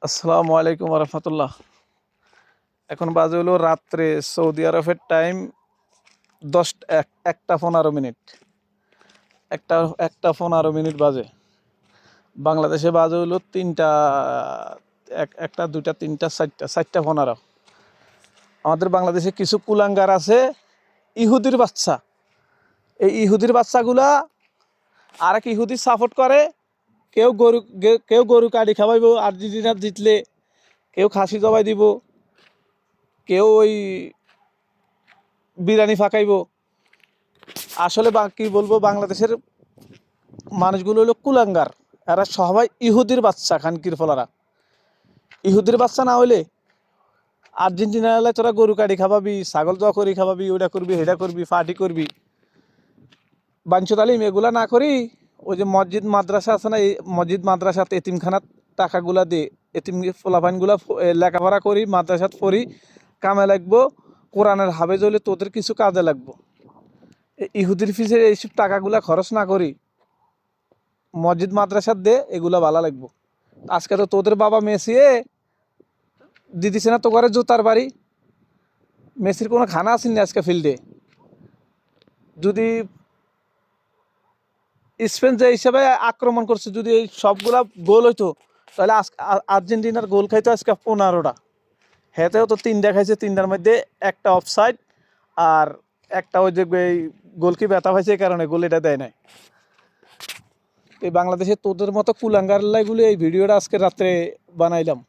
আসসালামু আলাইকুম রহমতুল্লাহ। এখন বাজে হলো রাত্রে সৌদি আরবের টাইম 1টা 15 মিনিট। একটা 1টা 15 মিনিট বাজে। বাংলাদেশে বাজে হলো 3টা, 1টা 2টা 3টা 4টা 15। আমাদের বাংলাদেশে কিছু কুলাঙ্গার আছে, ইহুদির বাচ্চা। এই ইহুদির বাচ্চাগুলা আরেক ইহুদি সাপোর্ট করে। কেউ গরু কাটি খাওয়াইব আর্জেন্টিনা জিতলে, কেউ খাসি জবাই দিব, কেউ ওই বিরিয়ানি ফাঁকাইব। আসলে কি বলবো, বাংলাদেশের মানুষগুলো হলো কুলাঙ্গার। এরা সবাই ইহুদির বাচ্চা, খানকির ফলারা। ইহুদির বাচ্চা না হইলে আর্জেন্টিনা হলে তোরা গরু কাটি খাওয়াবি, ছাগল জবা করি খাওয়াবি, ওটা করবি, হেটা করবি, পার্টি করবি। বাঞ্ছ তালিম এগুলা না করি ওই যে মসজিদ মাদ্রাসা আছে না, এই মসজিদ মাদ্রাসাতে এতিমখানার টাকাগুলা দিয়ে এতিম ফলাফাইনগুলা লেখাপড়া করি, মাদ্রাসাত পড়ি, কামে লাগবো। কোরআনের হাফেজ হলে তোদের কিছু কাজে লাগবো। ইহুদির ফিসে এইসব টাকাগুলা খরচ না করি মসজিদ মাদ্রাসার দে, এগুলা ভালো লাগবো। আজকে তো তোদের বাবা মেসি দিদিছে না তো ঘরে জুতার বাড়ি। মেসির কোনো খানা আসেনি আজকে ফিল্ডে। যদি স্পেন যে হিসাবে আক্রমণ করছে, যদি এই সবগুলা গোল হইতো, তাহলে আর্জেন্টিনার গোল খাইতো আজকে 15টা। হেতেও তো 3টা খাইছে, 3টার মধ্যে একটা অফসাইড আর একটা ওই যে এই গোলকি ব্যথা হয়েছে, এই কারণে গোল এটা দেয় নাই। এই বাংলাদেশে তোদের মতো কুলাঙ্গার লাইগুলো এই ভিডিওটা আজকে রাত্রে বানাইলাম।